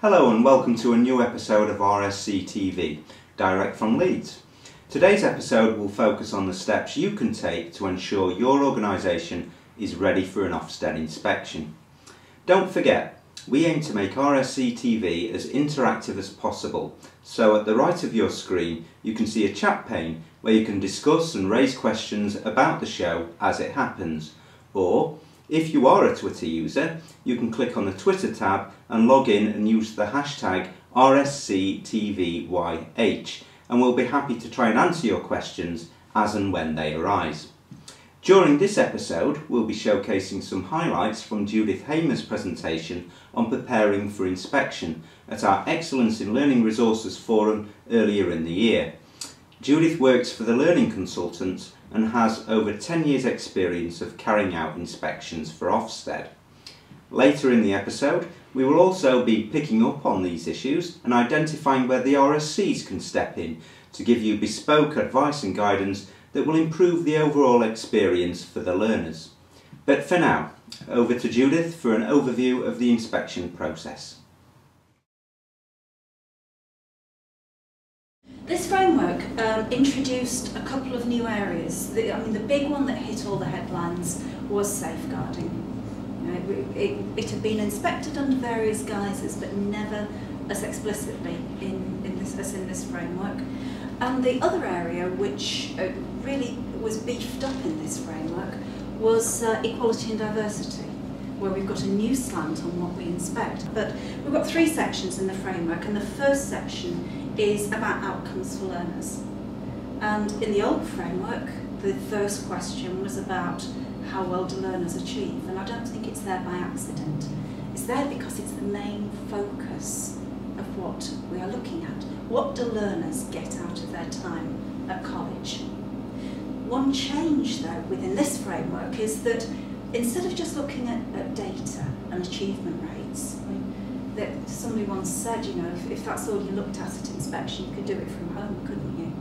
Hello and welcome to a new episode of RSC TV, direct from Leeds. Today's episode will focus on the steps you can take to ensure your organisation is ready for an Ofsted inspection. Don't forget, we aim to make RSC TV as interactive as possible, so at the right of your screen you can see a chat pane where you can discuss and raise questions about the show as it happens, or if you are a Twitter user, you can click on the Twitter tab and log in and use the hashtag RSCTVYH, and we'll be happy to try and answer your questions as and when they arise. During this episode, we'll be showcasing some highlights from Judith Hamer's presentation on preparing for inspection at our Excellence in Learning Resources Forum earlier in the year. Judith works for the Learning Consultants and has over 10 years' experience of carrying out inspections for Ofsted. Later in the episode, we will also be picking up on these issues and identifying where the RSCs can step in to give you bespoke advice and guidance that will improve the overall experience for the learners. But for now, over to Judith for an overview of the inspection process. This framework introduced a couple of new areas. The big one that hit all the headlines was safeguarding. It had been inspected under various guises, but never as explicitly as in this framework. And the other area which really was beefed up in this framework was equality and diversity, where we've got a new slant on what we inspect. But we've got three sections in the framework, and the first section is about outcomes for learners. And in the old framework, the first question was about how well do learners achieve, and I don't think it's there by accident. It's there because it's the main focus of what we are looking at. What do learners get out of their time at college? One change though within this framework is that instead of just looking at data and achievement rates, that somebody once said, if that's all you looked at inspection, you could do it from home, couldn't you?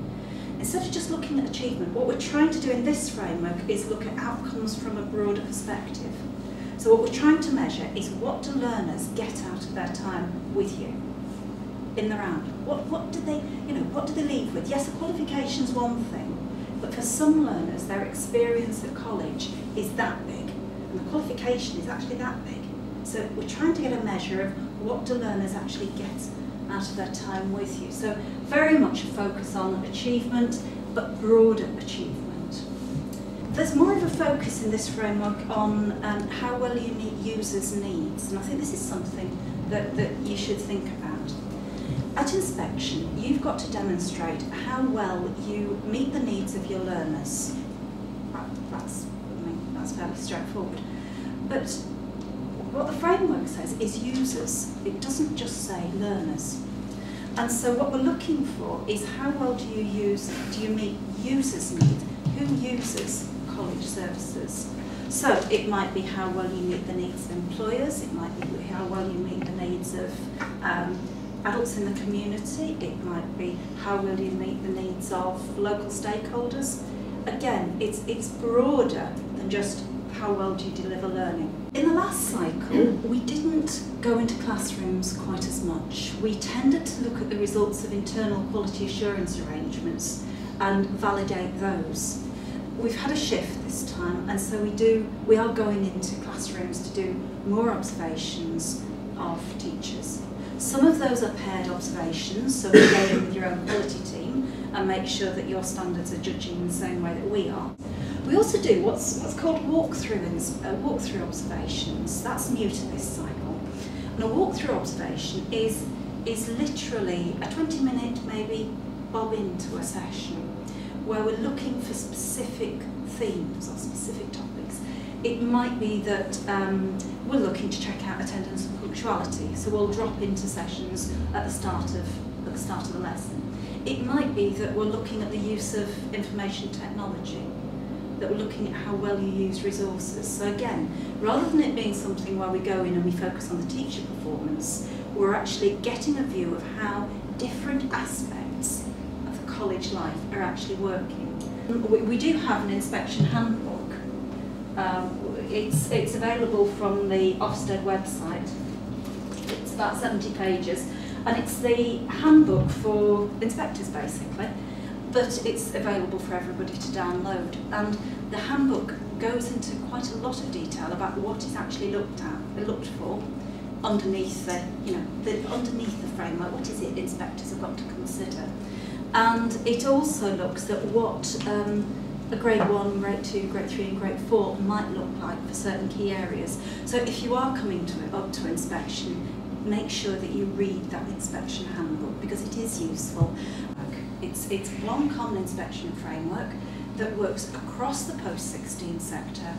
Instead of just looking at achievement, what we're trying to do in this framework is look at outcomes from a broader perspective. So what we're trying to measure is what do learners get out of their time with you in the round? What do they leave with? Yes, a qualification's one thing, but for some learners, their experience at college is that big, and the qualification is actually that big. So we're trying to get a measure of what do learners actually get out of their time with you. So very much a focus on achievement, but broader achievement. There's more of a focus in this framework on how well you meet users' needs, and I think this is something that you should think about. At inspection, you've got to demonstrate how well you meet the needs of your learners. That's fairly straightforward. But what the framework says is users. It doesn't just say learners. And so what we're looking for is how well do you meet users' needs? Who uses college services? So it might be how well you meet the needs of employers, it might be how well you meet the needs of adults in the community, it might be how will you meet the needs of local stakeholders. Again, it's broader than just how well do you deliver learning. In the last cycle, we didn't go into classrooms quite as much. We tended to look at the results of internal quality assurance arrangements and validate those. We've had a shift this time, and so we are going into classrooms to do more observations of teachers. Some of those are paired observations, so you go in with your own quality team and make sure that your standards are judging in the same way that we are. We also do what's called walkthrough observations. That's new to this cycle. And a walkthrough observation is literally a 20-minute maybe bob into a session where we're looking for specific themes or specific topics. It might be that we're looking to check out attendance and punctuality, so we'll drop into sessions at the start of the lesson. It might be that we're looking at the use of information technology, that we're looking at how well you use resources. So again, rather than it being something where we go in and we focus on the teacher performance, we're actually getting a view of how different aspects of the college life are actually working. We do have an inspection handbook. It's available from the Ofsted website. It's It's about 70 pages, and it's the handbook for inspectors basically, but it's available for everybody to download. And the handbook goes into quite a lot of detail about what is actually looked for underneath underneath the framework. What is it inspectors have got to consider? And it also looks at what a grade 1, grade 2, grade 3 and grade 4 might look like for certain key areas. So if you are coming up to inspection, make sure that you read that inspection handbook, because it is useful. It's one common inspection framework that works across the post-16 sector,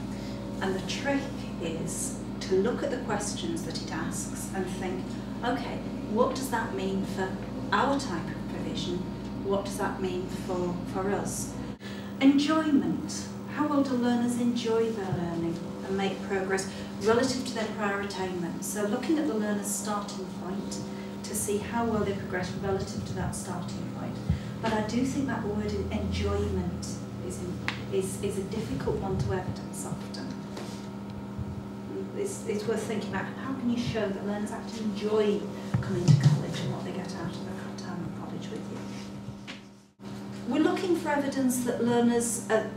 and the trick is to look at the questions that it asks and think, okay, what does that mean for our type of provision? What does that mean for us? Enjoyment. How well do learners enjoy their learning and make progress relative to their prior attainment? So looking at the learner's starting point to see how well they progress relative to that starting point. But I do think that word enjoyment is a difficult one to evidence often. It's worth thinking about how can you show that learners actually enjoy coming to college and what they get out of their time at college with you. We're looking for evidence that learners are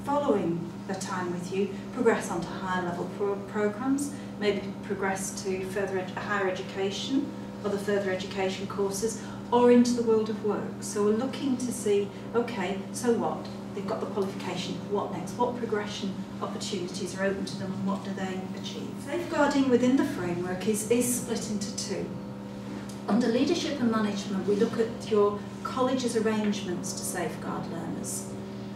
following their time with you progress onto higher level programmes, maybe progress to higher education, other further education courses, or into the world of work. So we're looking to see, okay, so what? They've got the qualification, what next? What progression opportunities are open to them and what do they achieve? Safeguarding within the framework is split into two. Under leadership and management, we look at your college's arrangements to safeguard learners.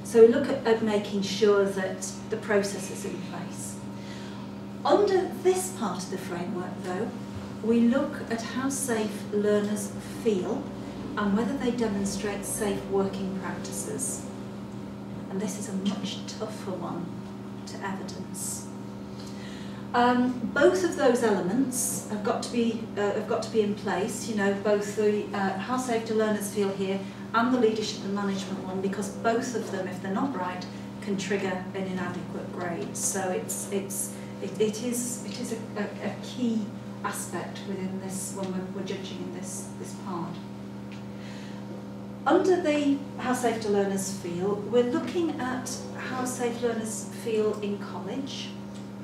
So we look at making sure that the process is in place. Under this part of the framework though, we look at how safe learners feel and whether they demonstrate safe working practices. And this is a much tougher one to evidence. Both of those elements have got to be in place. You know, both the how safe do learners feel here and the leadership and management one, because both of them, if they're not right, can trigger an inadequate grade. So it is a key aspect within this when we're judging in this part. Under the how safe do learners feel, we're looking at how safe learners feel in college,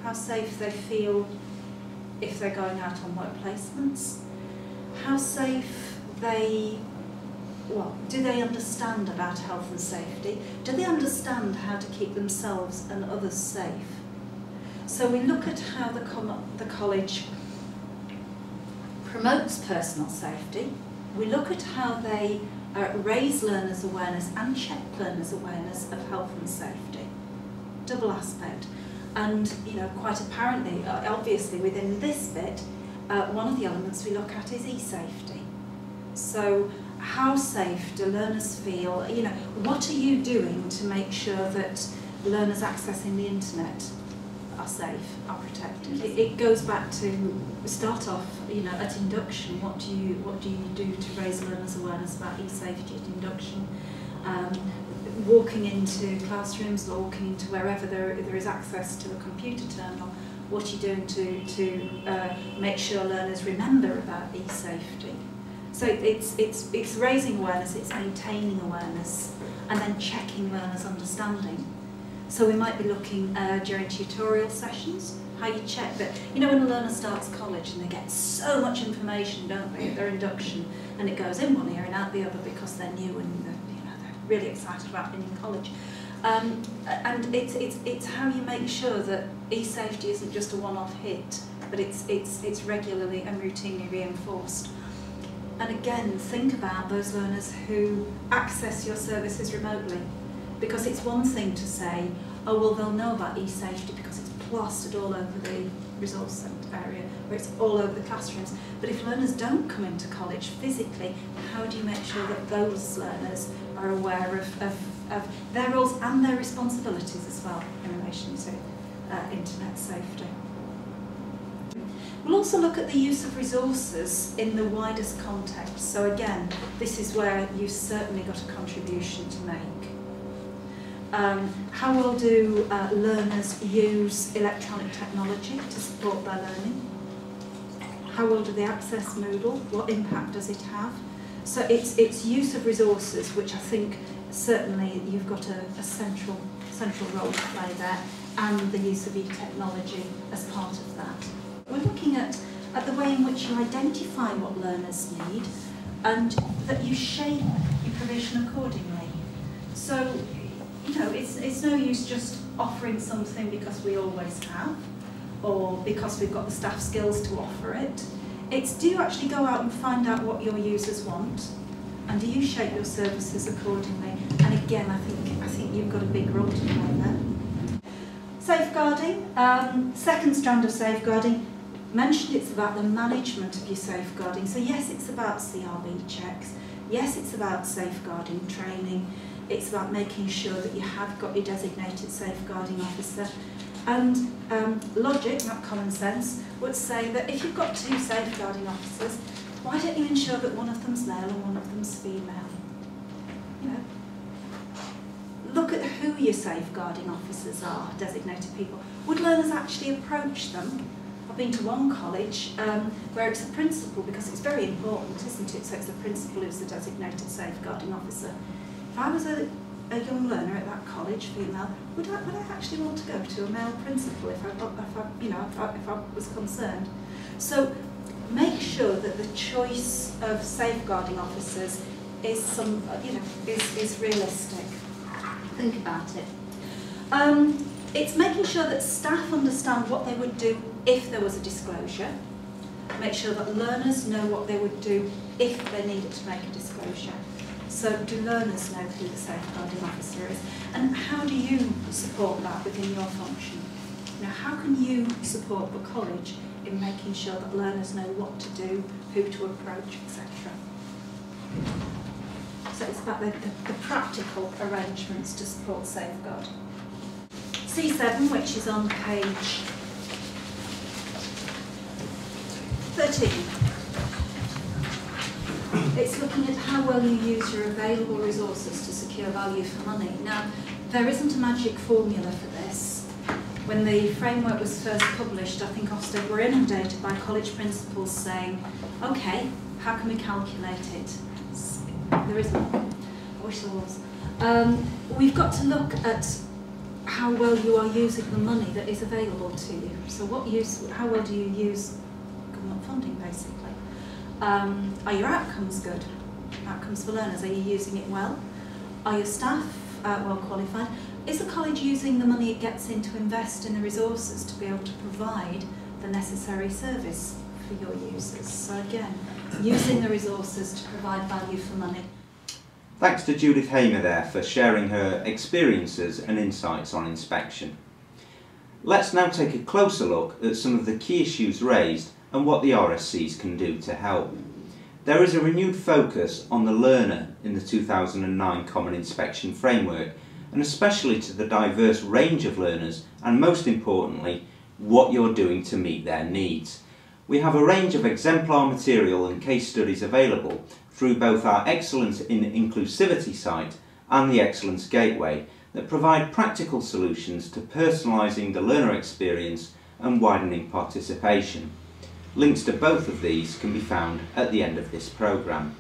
how safe they feel if they're going out on work placements, how safe do they understand about health and safety? Do they understand how to keep themselves and others safe? So we look at how the college promotes personal safety. We look at how they raise learners' awareness and check learners' awareness of health and safety. Double aspect. And, you know, quite apparently, obviously within this bit, one of the elements we look at is e-safety. So how safe do learners feel? You know, what are you doing to make sure that learners accessing the internet are safe, are protected? It goes back to start off, you know, at induction. What do you do to raise learners' awareness about e-safety at induction? Walking into classrooms, or walking into wherever there is access to a computer terminal. What are you doing to make sure learners remember about e-safety? So it's raising awareness, it's maintaining awareness, and then checking learners' understanding. So we might be looking during tutorial sessions, how you check that, you know, when a learner starts college and they get so much information, don't they, at their induction, and it goes in one ear and out the other because they're new and they're really excited about being in college. And it's how you make sure that e-safety isn't just a one-off hit, but it's regularly and routinely reinforced. And again, think about those learners who access your services remotely. Because it's one thing to say, oh, well, they'll know about e-safety because it's plastered all over the resource centre area, or it's all over the classrooms. But if learners don't come into college physically, how do you make sure that those learners are aware of their roles and their responsibilities as well in relation to internet safety? We'll also look at the use of resources in the widest context. So again, this is where you've certainly got a contribution to make. How well do learners use electronic technology to support their learning? how well do they access Moodle? What impact does it have? So it's use of resources, which I think certainly you've got a central role to play there, and the use of e-technology as part of that. We're looking at the way in which you identify what learners need and that you shape your provision accordingly. So, you know, it's no use just offering something because we always have, or because we've got the staff skills to offer it. It's do you actually go out and find out what your users want, and do you shape your services accordingly? And again, I think you've got a big role to play there. Safeguarding, second strand of safeguarding, mentioned it's about the management of your safeguarding. So yes, it's about CRB checks, yes, it's about safeguarding training, it's about making sure that you have got your designated safeguarding officer. And logic, not common sense, would say that if you've got two safeguarding officers, why don't you ensure that one of them's male and one of them's female? You know, look at who your safeguarding officers are, designated people. Would learners actually approach them? I've been to one college where it's a principal, because it's very important, isn't it? So it's the principal who's the designated safeguarding officer. If I was a young learner at that college, female, would I actually want to go to a male principal if I was concerned? So make sure that the choice of safeguarding officers is is realistic. Think about it. It's making sure that staff understand what they would do if there was a disclosure. Make sure that learners know what they would do if they needed to make a disclosure. So do learners know who the safeguarding officer is? And how do you support that within your function? Now, how can you support the college in making sure that learners know what to do, who to approach, etc.? So it's about the practical arrangements to support safeguard. C7, which is on page 13. It's looking at how well you use your available resources to secure value for money. Now, there isn't a magic formula for this. When the framework was first published, I think Ofsted were inundated by college principals saying, okay, how can we calculate it? There isn't. I wish there was. We've got to look at how well you are using the money that is available to you. So how well do you use government funding, basically? Are your outcomes good? Outcomes for learners, are you using it well? Are your staff well qualified? Is the college using the money it gets in to invest in the resources to be able to provide the necessary service for your users? So again, using the resources to provide value for money. Thanks to Judith Hamer there for sharing her experiences and insights on inspection. Let's now take a closer look at some of the key issues raised and what the RSCs can do to help. There is a renewed focus on the learner in the 2009 Common Inspection Framework, and especially to the diverse range of learners, and most importantly, what you're doing to meet their needs. We have a range of exemplar material and case studies available through both our Excellence in Inclusivity site and the Excellence Gateway that provide practical solutions to personalising the learner experience and widening participation. Links to both of these can be found at the end of this programme.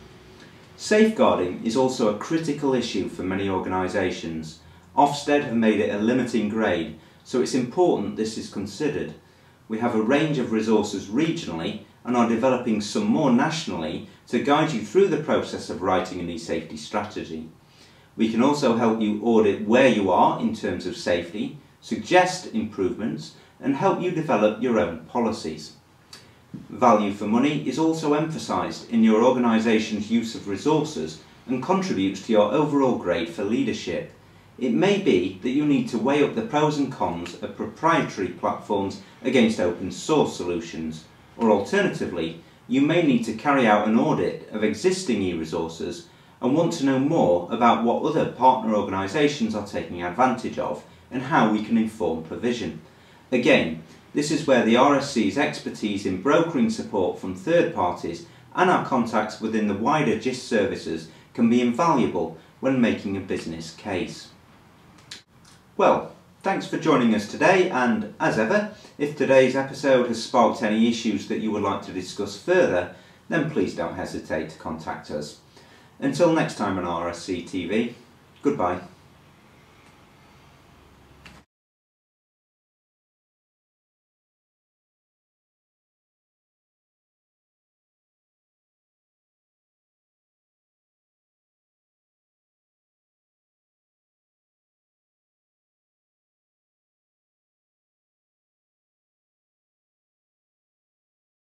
Safeguarding is also a critical issue for many organisations. Ofsted have made it a limiting grade, so it's important this is considered. We have a range of resources regionally and are developing some more nationally to guide you through the process of writing an e-safety strategy. We can also help you audit where you are in terms of safety, suggest improvements, and help you develop your own policies. Value for money is also emphasised in your organisation's use of resources and contributes to your overall grade for leadership. It may be that you need to weigh up the pros and cons of proprietary platforms against open source solutions, or alternatively, you may need to carry out an audit of existing e-resources and want to know more about what other partner organisations are taking advantage of and how we can inform provision. Again, this is where the RSC's expertise in brokering support from third parties and our contacts within the wider Jisc services can be invaluable when making a business case. Well, Thanks for joining us today, and as ever, if today's episode has sparked any issues that you would like to discuss further, then please don't hesitate to contact us. Until next time on RSC TV, goodbye.